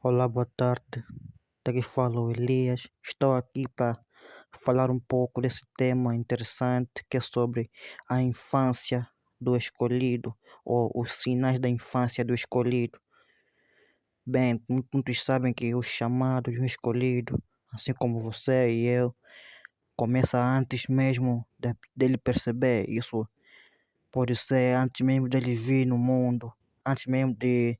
Olá, boa tarde. Daqui fala o Elias. Estou aqui para falar um pouco desse tema interessante que é sobre a infância do escolhido ou os sinais da infância do escolhido. Bem, muitos sabem que o chamado de um escolhido, assim como você e eu, começa antes mesmo dele perceber. Isso pode ser antes mesmo dele vir no mundo, antes mesmo dele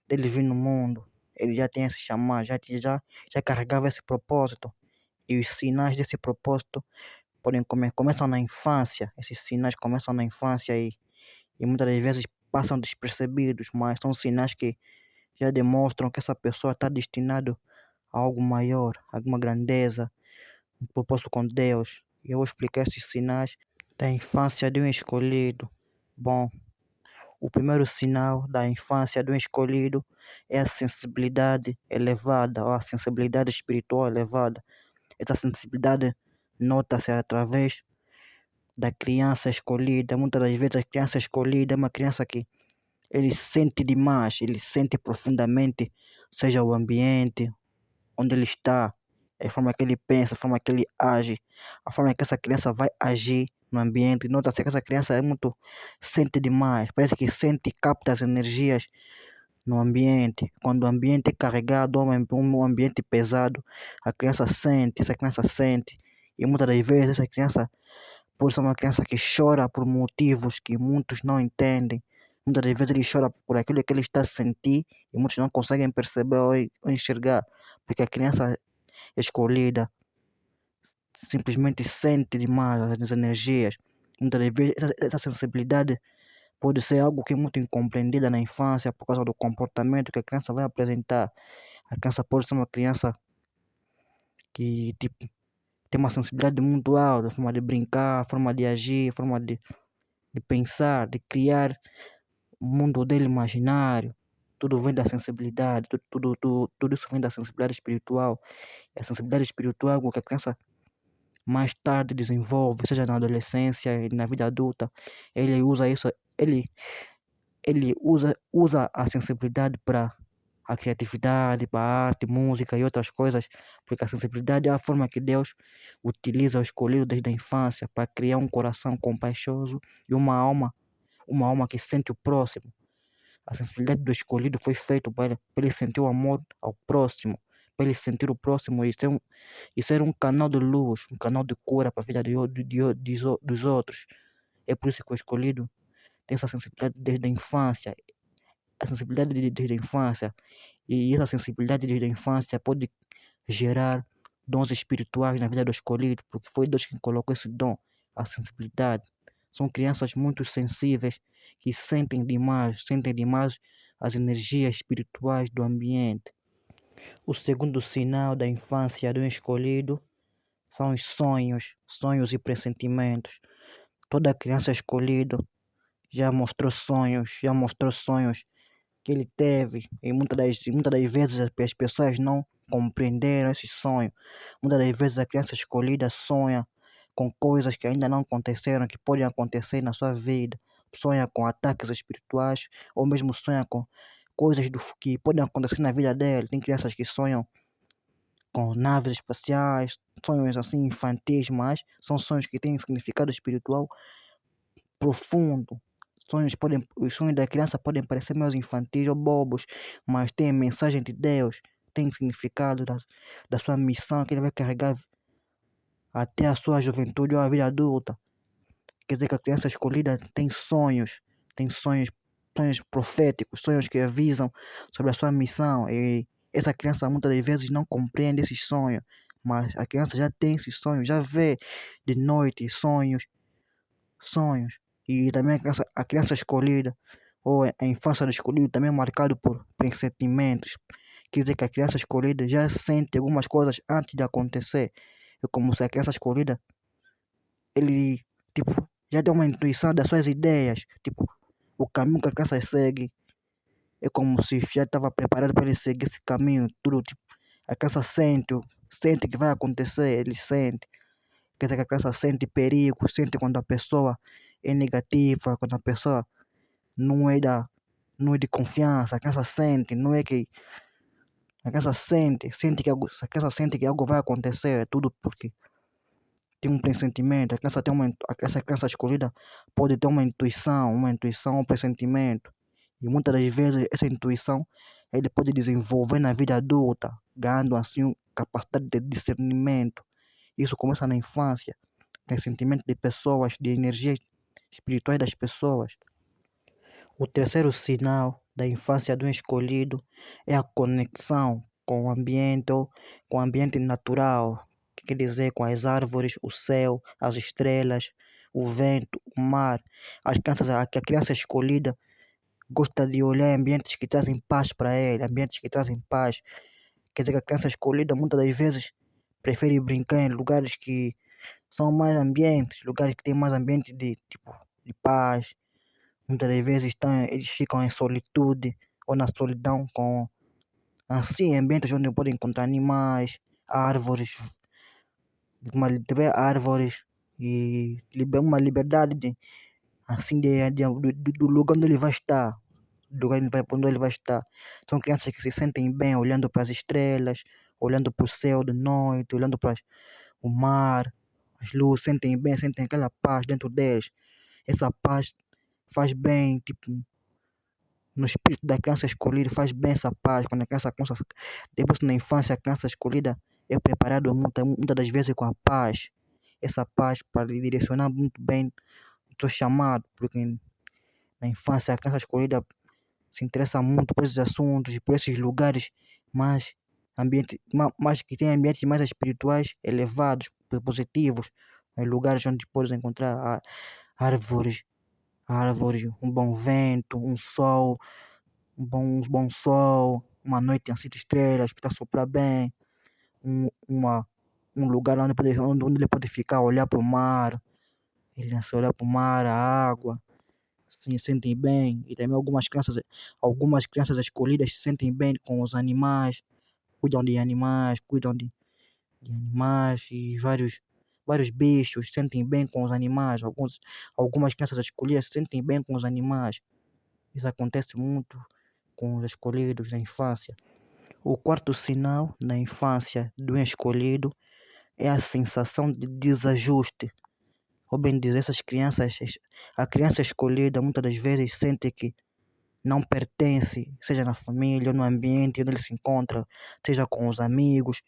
vir no mundo. Ele já tem esse chamado, já carregava esse propósito. E os sinais desse propósito começam na infância. Esses sinais começam na infância e muitas das vezes passam despercebidos, mas são sinais que já demonstram que essa pessoa está destinada a algo maior, alguma grandeza, um propósito com Deus. E eu vou explicar esses sinais da infância de um escolhido. Bom, o primeiro sinal da infância de um escolhido é a sensibilidade elevada, ou a sensibilidade espiritual elevada. Essa sensibilidade nota-se através da criança escolhida. Muitas das vezes a criança escolhida é uma criança que ele sente demais, ele sente profundamente, seja o ambiente onde ele está, a forma que ele pensa, a forma que ele age, a forma que essa criança vai agir no ambiente. Nota-se que essa criança é muito, sente demais, parece que sente e capta as energias no ambiente. Quando o ambiente é carregado, um ambiente pesado, a criança sente, essa criança sente. E muitas das vezes essa criança pode ser uma criança que chora por motivos que muitos não entendem. Muitas das vezes ele chora por aquilo que ele está a sentir e muitos não conseguem perceber ou enxergar, porque a criança escolhida simplesmente sente demais as energias. Muitas das vezes essa sensibilidade pode ser algo que é muito incompreendida na infância por causa do comportamento que a criança vai apresentar. A criança pode ser uma criança que tipo, tem uma sensibilidade muito alta, a forma de brincar, a forma de agir, a forma de pensar, de criar o mundo dele imaginário. Tudo vem da sensibilidade, tudo isso vem da sensibilidade espiritual. E a sensibilidade espiritual é algo que a criança mais tarde desenvolve, seja na adolescência e na vida adulta. Ele usa isso, ele usa a sensibilidade para a criatividade, para a arte, música e outras coisas, porque a sensibilidade é a forma que Deus utiliza o escolhido desde a infância para criar um coração compaixoso e uma alma que sente o próximo. A sensibilidade do escolhido foi feita para ele sentir o amor ao próximo, para ele sentir o próximo e ser um canal de luz, um canal de cura para a vida dos outros. É por isso que o escolhido tem essa sensibilidade desde a infância, a sensibilidade desde a infância. E essa sensibilidade desde a infância pode gerar dons espirituais na vida do escolhido, porque foi Deus quem colocou esse dom, a sensibilidade. São crianças muito sensíveis que sentem demais as energias espirituais do ambiente. O segundo sinal da infância do escolhido são os sonhos, sonhos e pressentimentos. Toda criança escolhida já mostrou sonhos que ele teve, e muitas das vezes as pessoas não compreenderam esse sonho. Muitas das vezes a criança escolhida sonha com coisas que ainda não aconteceram, que podem acontecer na sua vida. Sonha com ataques espirituais, ou mesmo sonha com coisas que podem acontecer na vida dele. Tem crianças que sonham com naves espaciais, sonhos assim infantis, mas são sonhos que têm significado espiritual profundo. Os sonhos da criança podem parecer meio infantis ou bobos, mas têm mensagem de Deus, tem significado da sua missão que ele vai carregar até a sua juventude ou a vida adulta. Quer dizer que a criança escolhida tem sonhos proféticos, sonhos que avisam sobre a sua missão. E essa criança muitas das vezes não compreende esses sonhos, mas a criança já tem esses sonhos, já vê de noite sonhos. E também a criança escolhida, ou a infância do escolhido, também é marcado por pressentimentos. Quer dizer que a criança escolhida já sente algumas coisas antes de acontecer. É como se a criança escolhida, ele, tipo, já tem uma intuição das suas ideias. Tipo, o caminho que a criança segue é como se já estava preparado para ele seguir esse caminho. Tudo, tipo, a criança sente que vai acontecer, ele sente. Quer dizer que a criança sente perigo, sente quando a pessoa é negativa, quando a pessoa não é não é de confiança, a criança sente, não é que a criança sente que algo vai acontecer, tudo porque tem um pressentimento, essa criança escolhida pode ter uma intuição, um pressentimento. E muitas das vezes essa intuição ele pode desenvolver na vida adulta, ganhando assim capacidade de discernimento. Isso começa na infância, pressentimento de pessoas, de energias espirituais das pessoas. O terceiro sinal da infância do escolhido é a conexão com o ambiente ou com o ambiente natural, que quer dizer com as árvores, o céu, as estrelas, o vento, o mar. A criança escolhida gosta de olhar ambientes que trazem paz para ele, ambientes que trazem paz. Quer dizer que a criança escolhida muitas das vezes prefere brincar em lugares que são mais ambientes, lugares que têm mais ambiente de tipo de paz. Muitas das vezes eles ficam em solitude ou na solidão com assim ambientes onde podem encontrar animais, árvores, árvores e uma liberdade assim do lugar onde ele vai estar, do lugar onde ele vai estar. São crianças que se sentem bem olhando para as estrelas, olhando para o céu de noite, olhando para o mar, as luzes, sentem bem, sentem aquela paz dentro deles. Essa paz faz bem, tipo, no espírito da criança escolhida, faz bem essa paz. Quando a criança começa, depois na infância, a criança escolhida é preparada muitas das vezes com a paz. Essa paz para lhe direcionar muito bem o seu chamado, porque na infância a criança escolhida se interessa muito por esses assuntos e por esses lugares mais mais que têm ambientes mais espirituais elevados, positivos, lugares onde podes encontrar árvores, um bom vento, um bom sol, uma noite assim de estrelas que está a soprar bem, um, uma, um lugar onde ele pode ficar, olhar para o mar, ele se olhar para o mar, a água, se sentem bem. E também algumas crianças escolhidas se sentem bem com os animais, cuidam de animais e vários bichos, se sentem bem com os animais. Algumas crianças escolhidas se sentem bem com os animais. Isso acontece muito com os escolhidos na infância. O quarto sinal na infância do escolhido é a sensação de desajuste. Ou bem dizer, a criança escolhida muitas das vezes sente que não pertence, seja na família ou no ambiente onde ele se encontra, seja com os amigos,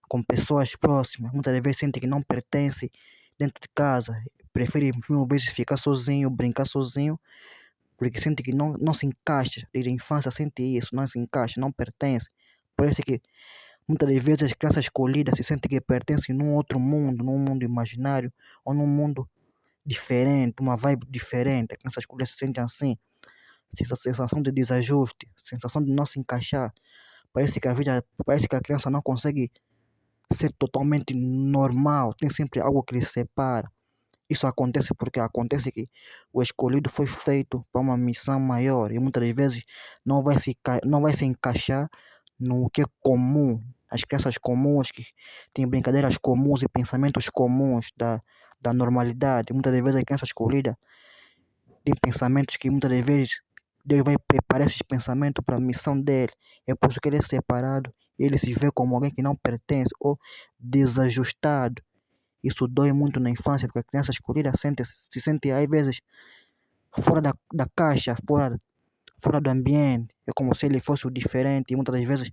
com pessoas próximas. Muitas das vezes sente que não pertence dentro de casa, prefere mil vezes ficar sozinho, brincar sozinho, porque sente que não se encaixa. Desde a infância sente isso, não se encaixa, não pertence. Parece que muitas das vezes as crianças escolhidas se sentem que pertencem num outro mundo, num mundo imaginário ou num mundo diferente, uma vibe diferente. As crianças escolhidas se sentem assim, essa sensação de desajuste, sensação de não se encaixar. Parece que a criança não consegue ser totalmente normal, tem sempre algo que lhe separa. Isso acontece porque acontece que o escolhido foi feito para uma missão maior e muitas das vezes não vai se encaixar no que é comum. As crianças comuns que têm brincadeiras comuns e pensamentos comuns da normalidade. Muitas das vezes a criança escolhida tem pensamentos que muitas das vezes Deus vai preparar esses pensamentos para a missão dele. É por isso que ele é separado. Ele se vê como alguém que não pertence ou desajustado. Isso dói muito na infância, porque a criança escolhida se sente, às vezes, fora da caixa, fora do ambiente. É como se ele fosse o diferente. E muitas das vezes,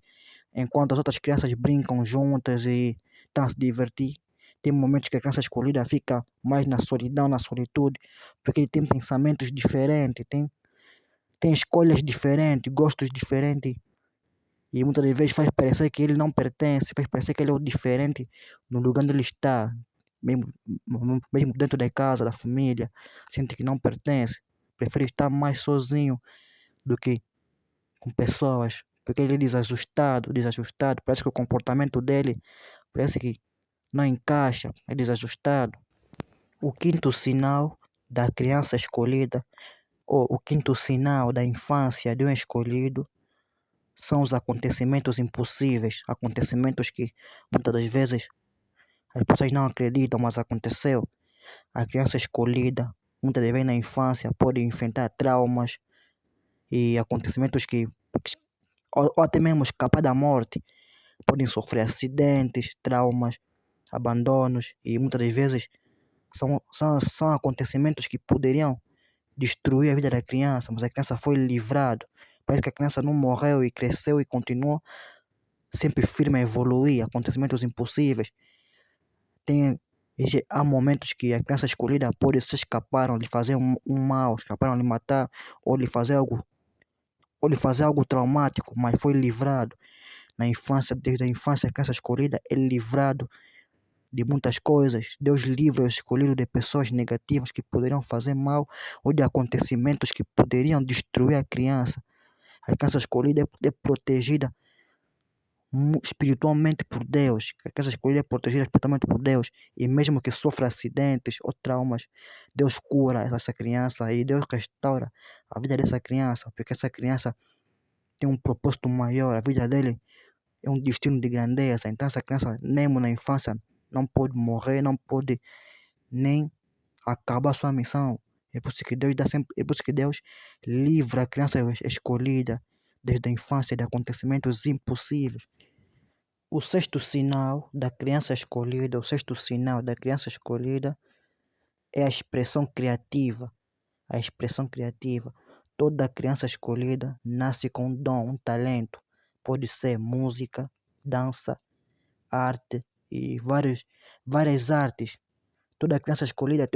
enquanto as outras crianças brincam juntas e estão a se divertir, tem momentos que a criança escolhida fica mais na solidão, na solitude, porque ele tem pensamentos diferentes, tem escolhas diferentes, gostos diferentes. E muitas das vezes faz parecer que ele não pertence, faz parecer que ele é o diferente no lugar onde ele está, mesmo, mesmo dentro da casa, da família, sente que não pertence, prefere estar mais sozinho do que com pessoas, porque ele é desajustado, parece que o comportamento dele parece que não encaixa, é desajustado. O quinto sinal da criança escolhida, ou o quinto sinal da infância de um escolhido, são os acontecimentos impossíveis, acontecimentos que muitas das vezes as pessoas não acreditam, mas aconteceu. A criança escolhida, muitas das vezes na infância, pode enfrentar traumas e acontecimentos ou até mesmo escapar da morte. podem sofrer acidentes, traumas, abandonos e muitas das vezes são acontecimentos que poderiam destruir a vida da criança, mas a criança foi livrada. Parece que a criança não morreu e cresceu e continuou sempre firme a evoluir, acontecimentos impossíveis. Há momentos que a criança escolhida pode se escaparam de fazer um mal, escaparam de matar ou de fazer algo traumático, mas foi livrado. Na infância, desde a infância, a criança escolhida é livrado de muitas coisas. Deus livra o escolhido de pessoas negativas que poderiam fazer mal ou de acontecimentos que poderiam destruir a criança. A criança escolhida é protegida espiritualmente por Deus. A criança escolhida é protegida espiritualmente por Deus. E mesmo que sofra acidentes ou traumas, Deus cura essa criança e Deus restaura a vida dessa criança, porque essa criança tem um propósito maior. A vida dele é um destino de grandeza. Então essa criança, mesmo na infância, não pode morrer, não pode nem acabar sua missão. É por isso que Deus dá sempre, é por isso que Deus livra a criança escolhida desde a infância de acontecimentos impossíveis. O sexto sinal da criança escolhida, o sexto sinal da criança escolhida é a expressão criativa. A expressão criativa. Toda criança escolhida nasce com um dom, um talento. Pode ser música, dança, arte e várias artes. Toda criança escolhida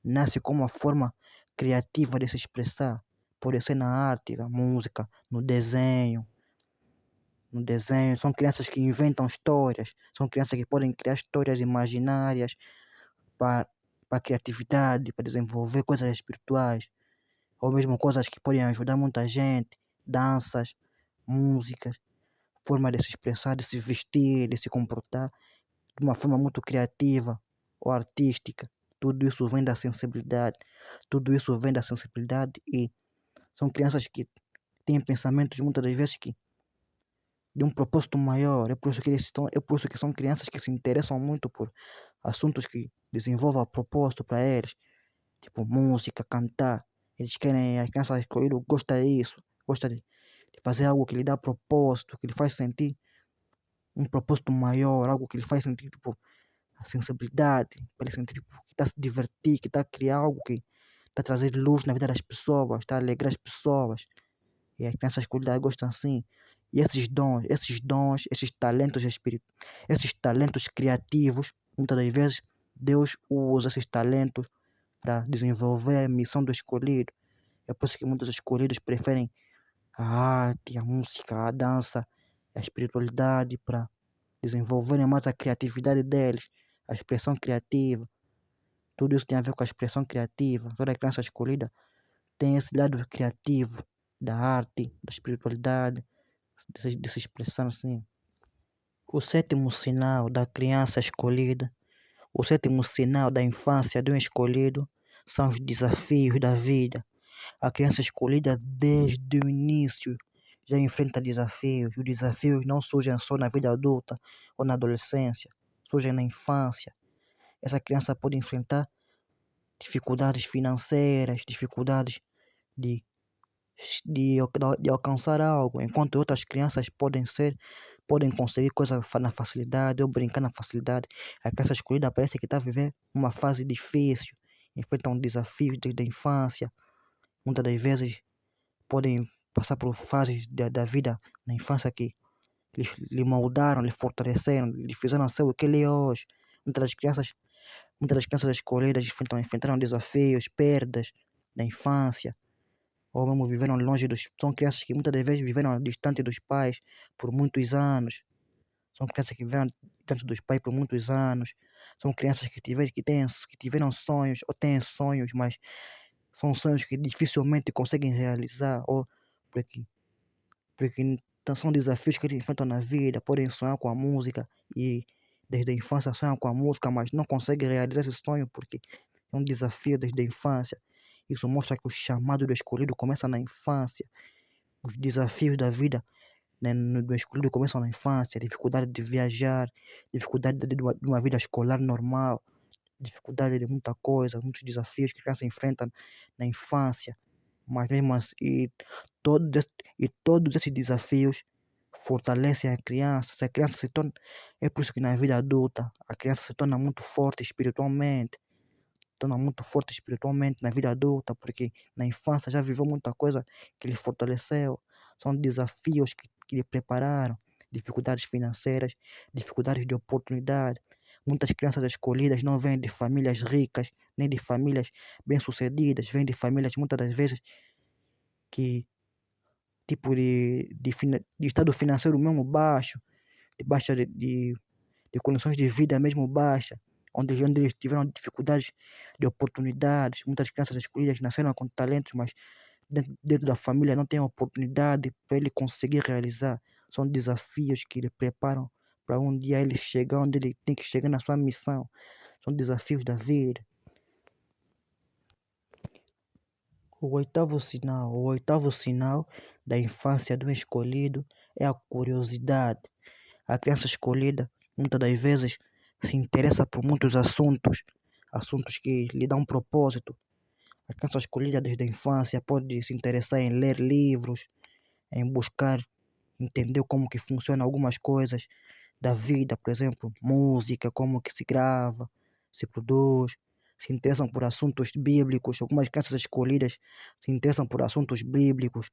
nasce com uma forma criativa de se expressar. Pode ser na arte, na música, no desenho. São crianças que inventam histórias, são crianças que podem criar histórias imaginárias para a criatividade, para desenvolver coisas espirituais, ou mesmo coisas que podem ajudar muita gente, danças, músicas, forma de se expressar, de se vestir, de se comportar de uma forma muito criativa ou artística. Tudo isso vem da sensibilidade. Tudo isso vem da sensibilidade e são crianças que têm pensamentos muitas das vezes que de um propósito maior. É por isso que são crianças que se interessam muito por assuntos que desenvolvam propósito para eles, tipo música, cantar. Eles querem, a criança escolhida gosta disso, gosta de fazer algo que lhe dá propósito, que lhe faz sentir um propósito maior, algo que lhe faz sentir tipo, a sensibilidade, para ele sentir tipo, que está a se divertir, que está a criar algo que está a trazer luz na vida das pessoas, está a alegrar as pessoas. E as crianças escolhidas gostam assim. E esses talentos criativos, muitas das vezes Deus usa esses talentos para desenvolver a missão do escolhido. É por isso que muitos escolhidos preferem a arte, a música, a dança, a espiritualidade para desenvolverem mais a criatividade deles, a expressão criativa. Tudo isso tem a ver com a expressão criativa. Toda criança escolhida tem esse lado criativo da arte, da espiritualidade, de se expressar assim. O sétimo sinal da criança escolhida, o sétimo sinal da infância de um escolhido são os desafios da vida. A criança escolhida desde o início já enfrenta desafios. Os desafios não surgem só na vida adulta ou na adolescência, surgem na infância. Essa criança pode enfrentar dificuldades financeiras, dificuldades de, de alcançar algo, enquanto outras crianças podem conseguir coisas na facilidade ou brincar na facilidade. A criança escolhida parece que está a viver uma fase difícil, enfrentam desafios desde a infância. Muitas das vezes podem passar por fases da vida na infância que lhe moldaram, lhe fortaleceram, lhe fizeram ser o que ele é hoje. Muitas das crianças, muitas das crianças escolhidas enfrentaram desafios, perdas na infância, ou mesmo viveram longe dos. São crianças que muitas das vezes viveram distante dos pais por muitos anos. São crianças que viveram distante dos pais por muitos anos. São crianças que tiveram sonhos, ou têm sonhos, mas são sonhos que dificilmente conseguem realizar, ou porque, porque são desafios que eles enfrentam na vida. Podem sonhar com a música e desde a infância sonham com a música, mas não conseguem realizar esse sonho porque é um desafio desde a infância. Isso mostra que o chamado do escolhido começa na infância. Os desafios da vida, né, do escolhido começam na infância. Dificuldade de viajar, dificuldade de uma vida escolar normal, dificuldade de muita coisa, muitos desafios que a criança enfrenta na infância. Mas mesmo assim, todos esses desafios fortalecem a criança. Se a criança se torna, é por isso que na vida adulta a criança se torna muito forte espiritualmente na vida adulta, porque na infância já viveu muita coisa que lhe fortaleceu. São desafios que lhe prepararam, dificuldades financeiras, dificuldades de oportunidade. Muitas crianças escolhidas não vêm de famílias ricas, nem de famílias bem-sucedidas, vêm de famílias muitas das vezes que tipo de estado financeiro mesmo baixo, de baixa de condições de vida mesmo baixa, onde eles tiveram dificuldades de oportunidades. Muitas crianças escolhidas nasceram com talentos, mas dentro da família não tem oportunidade para ele conseguir realizar. São desafios que lhe preparam para um dia ele chegar onde ele tem que chegar na sua missão. São desafios da vida. O oitavo sinal da infância do escolhido é a curiosidade. A criança escolhida, muitas das vezes, se interessa por muitos assuntos que lhe dão um propósito. A criança escolhida desde a infância pode se interessar em ler livros, em buscar entender como que funcionam algumas coisas da vida, por exemplo, música, como que se grava, se produz, se interessam por assuntos bíblicos. Algumas crianças escolhidas se interessam por assuntos bíblicos,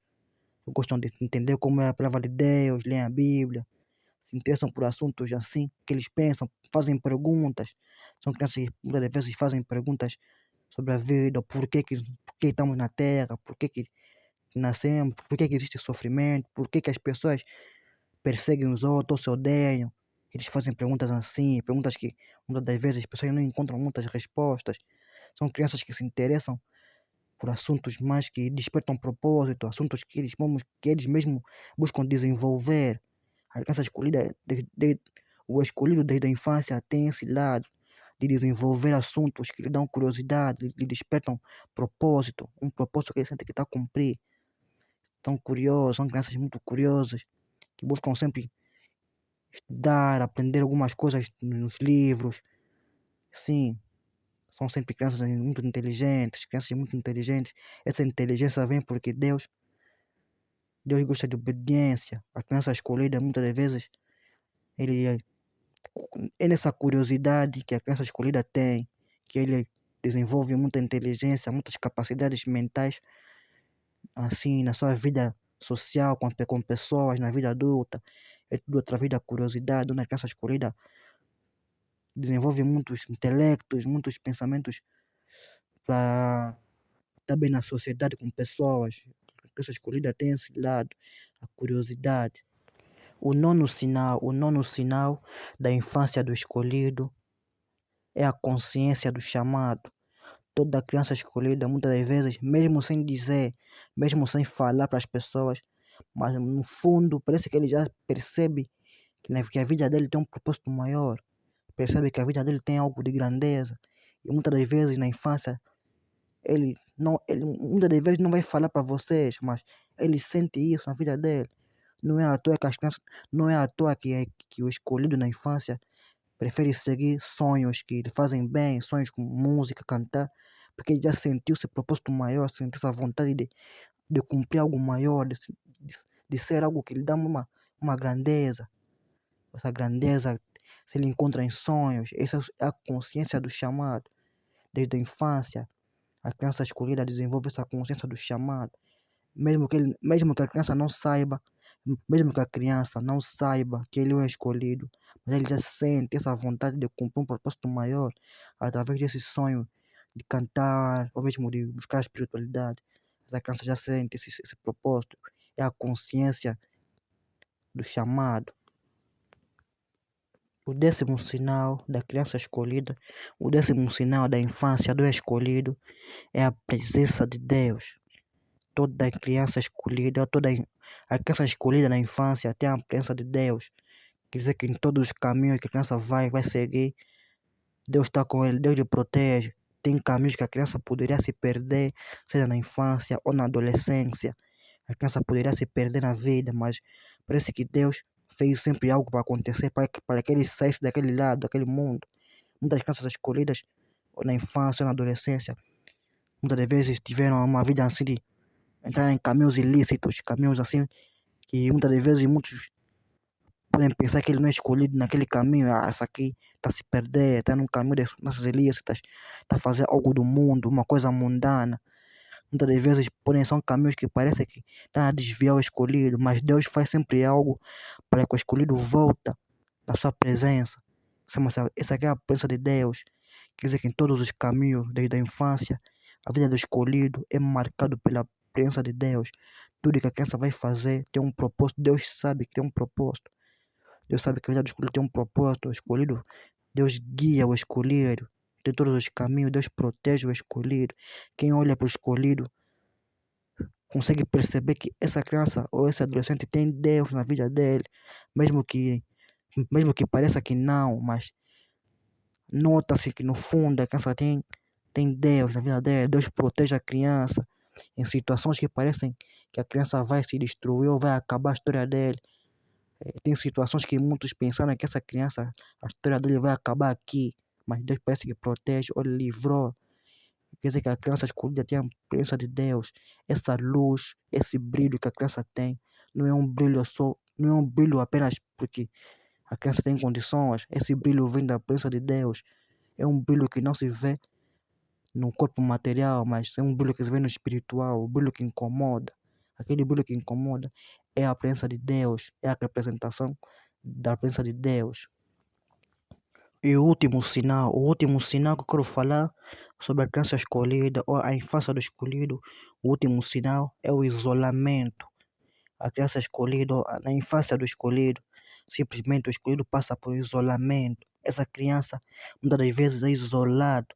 gostam de entender como é a palavra de Deus, leem a Bíblia, se interessam por assuntos assim que eles pensam, fazem perguntas. São crianças que muitas vezes fazem perguntas sobre a vida, por que estamos na Terra, por que nascemos, por que existe sofrimento, por que as pessoas perseguem os outros, se odeiam. Eles fazem perguntas assim, perguntas que muitas das vezes as pessoas não encontram muitas respostas. São crianças que se interessam por assuntos mais que despertam propósito, assuntos que eles mesmos buscam desenvolver. A criança escolhida, o escolhido desde a infância tem esse lado de desenvolver assuntos que lhe dão curiosidade, lhe despertam propósito, um propósito que ele sente que está a cumprir. São curiosos, são crianças muito curiosas, que buscam sempre estudar, aprender algumas coisas nos livros. Sim, são sempre crianças muito inteligentes, crianças muito inteligentes. Essa inteligência vem porque Deus gosta de obediência. A criança escolhida, muitas das vezes, ele é nessa curiosidade que a criança escolhida tem, que ele desenvolve muita inteligência, muitas capacidades mentais, assim, na sua vida social, com pessoas, na vida adulta. É tudo através da curiosidade. Uma criança escolhida desenvolve muitos intelectos, muitos pensamentos para estar bem na sociedade com pessoas. A criança escolhida tem esse lado, a curiosidade. O nono sinal da infância do escolhido é a consciência do chamado. Toda criança escolhida, muitas das vezes, mesmo sem dizer, mesmo sem falar para as pessoas, mas no fundo parece que ele já percebe que a vida dele tem um propósito maior, percebe que a vida dele tem algo de grandeza. E muitas das vezes na infância, ele muitas das vezes não vai falar para vocês, mas ele sente isso na vida dele. Não é à toa que as crianças, não é à toa que o escolhido na infância prefere seguir sonhos que lhe fazem bem, sonhos com música, cantar, porque ele já sentiu esse propósito maior, sentiu essa vontade de cumprir algo maior, de ser algo que lhe dá uma grandeza. Essa grandeza se ele encontra em sonhos, essa é a consciência do chamado. Desde a infância, a criança escolhida desenvolve essa consciência do chamado. Mesmo que a criança não saiba, mesmo que a criança não saiba que ele é o escolhido, mas ele já sente essa vontade de cumprir um propósito maior através desse sonho de cantar ou mesmo de buscar a espiritualidade. Essa criança já sente esse propósito. É a consciência do chamado. O 10º sinal da criança escolhida, o 10º sinal da infância do escolhido é a presença de Deus. Toda criança escolhida, a criança escolhida na infância tem a presença de Deus. Quer dizer que em todos os caminhos que a criança vai seguir, Deus está com ele, Deus lhe protege. Tem caminhos que a criança poderia se perder, seja na infância ou na adolescência. A criança poderia se perder na vida, mas parece que Deus fez sempre algo para acontecer, para que ele saísse daquele lado, daquele mundo. Muitas crianças escolhidas, ou na infância ou na adolescência, muitas das vezes tiveram uma vida assim de entrar em caminhos ilícitos, caminhos assim que muitas das vezes muitos podem pensar que ele não é escolhido naquele caminho. Ah, essa aqui está a se perder, está num caminho das nossas ilícitas, está a fazer algo do mundo, uma coisa mundana. Muitas das vezes porém são caminhos que parece que estão a desviar o escolhido, mas Deus faz sempre algo para que o escolhido volta na sua presença. Essa aqui é a presença de Deus. Quer dizer que em todos os caminhos, desde a infância, a vida do escolhido é marcado pela presença de Deus. Tudo que a criança vai fazer tem um propósito. Deus sabe que tem um propósito. Deus sabe que a vida do escolhido tem um propósito. O escolhido, Deus guia o escolhido. Tem todos os caminhos, Deus protege o escolhido. Quem olha para o escolhido consegue perceber que essa criança ou esse adolescente tem Deus na vida dele, mesmo que, mesmo que pareça que não, mas nota-se que no fundo a criança tem Deus na vida dela. Deus protege a criança em situações que parecem que a criança vai se destruir ou vai acabar a história dele. Tem situações que muitos pensaram que essa criança, a história dele vai acabar aqui, mas Deus parece que protege ou livrou. Quer dizer que a criança escolhida tem a presença de Deus. Essa luz, esse brilho que a criança tem, não é um brilho só, não é um brilho apenas porque a criança tem condições. Esse brilho vem da presença de Deus. É um brilho que não se vê no corpo material, mas é um brilho que se vê no espiritual, o brilho que incomoda. Aquele brilho que incomoda é a presença de Deus, é a representação da presença de Deus. E o último sinal que eu quero falar sobre a criança escolhida ou a infância do escolhido, o último sinal é o isolamento. A criança escolhida, na infância do escolhido, simplesmente o escolhido passa por isolamento. Essa criança, muitas das vezes, é isolado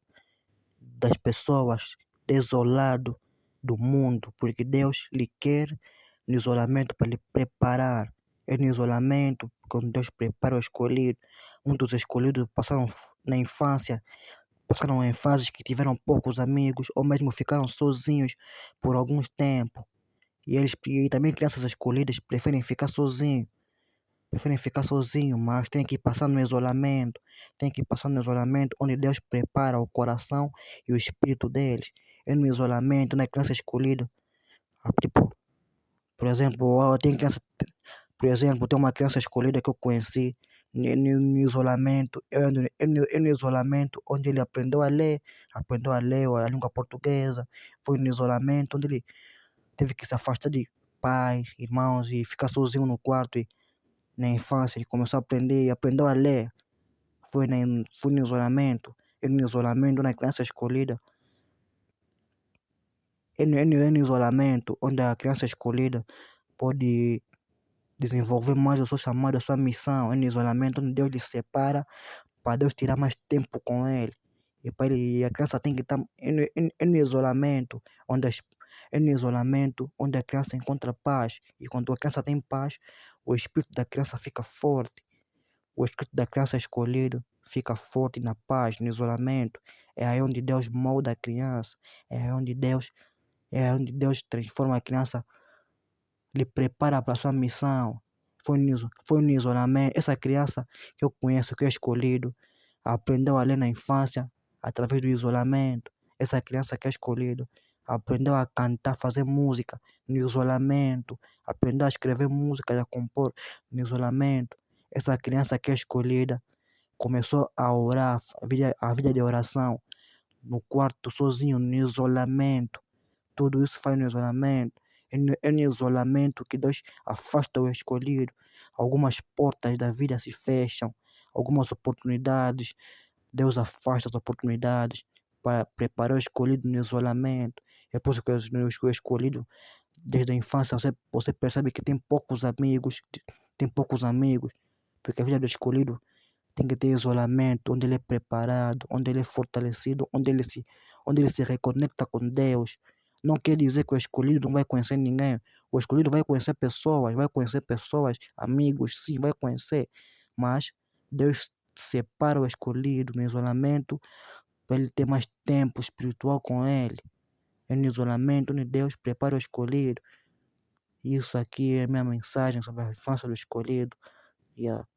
das pessoas, isolado do mundo, porque Deus lhe quer no isolamento para lhe preparar. É no isolamento quando Deus prepara o escolhido. Muitos escolhidos passaram na infância, passaram em fases que tiveram poucos amigos ou mesmo ficaram sozinhos por alguns tempos. E também crianças escolhidas preferem ficar sozinho, mas tem que passar no isolamento, tem que passar no isolamento onde Deus prepara o coração e o espírito deles. É no isolamento, na criança escolhida. Tipo, por exemplo, por exemplo, tem uma criança escolhida que eu conheci no isolamento, no isolamento onde ele aprendeu a ler a língua portuguesa. Foi no isolamento onde ele teve que se afastar de pais, irmãos e ficar sozinho no quarto. E na infância ele começou a aprender e aprendeu a ler. Foi no isolamento. E no isolamento, na criança escolhida. É no isolamento onde a criança escolhida pode desenvolver mais o seu chamado, a sua missão. É no isolamento onde Deus lhe separa para Deus tirar mais tempo com ele. E a criança tem que estar. É no isolamento onde a criança encontra paz. E quando a criança tem paz, o espírito da criança fica forte. O espírito da criança escolhido fica forte na paz, no isolamento. É aí onde Deus molda a criança. É aí onde Deus transforma a criança, lhe prepara para a sua missão. Foi no isolamento. Essa criança que eu conheço, que é escolhido, aprendeu a ler na infância através do isolamento. Essa criança que é escolhido aprendeu a cantar, fazer música no isolamento. Aprendeu a escrever música, a compor no isolamento. Essa criança que é escolhida começou a orar, a vida de oração no quarto, sozinho, no isolamento. Tudo isso faz no isolamento. É no isolamento que Deus afasta o escolhido. Algumas portas da vida se fecham, algumas oportunidades, Deus afasta as oportunidades para preparar o escolhido no isolamento. É por isso que o escolhido, desde a infância, você percebe que tem poucos amigos, porque a vida do escolhido tem que ter isolamento, onde ele é preparado, onde ele é fortalecido, onde ele se reconecta com Deus. Não quer dizer que o escolhido não vai conhecer ninguém. O escolhido vai conhecer pessoas, amigos, sim, vai conhecer. Mas Deus separa o escolhido no isolamento para ele ter mais tempo espiritual com ele. É no isolamento onde Deus prepara o escolhido. Isso aqui é a minha mensagem sobre a infância do escolhido. Yeah.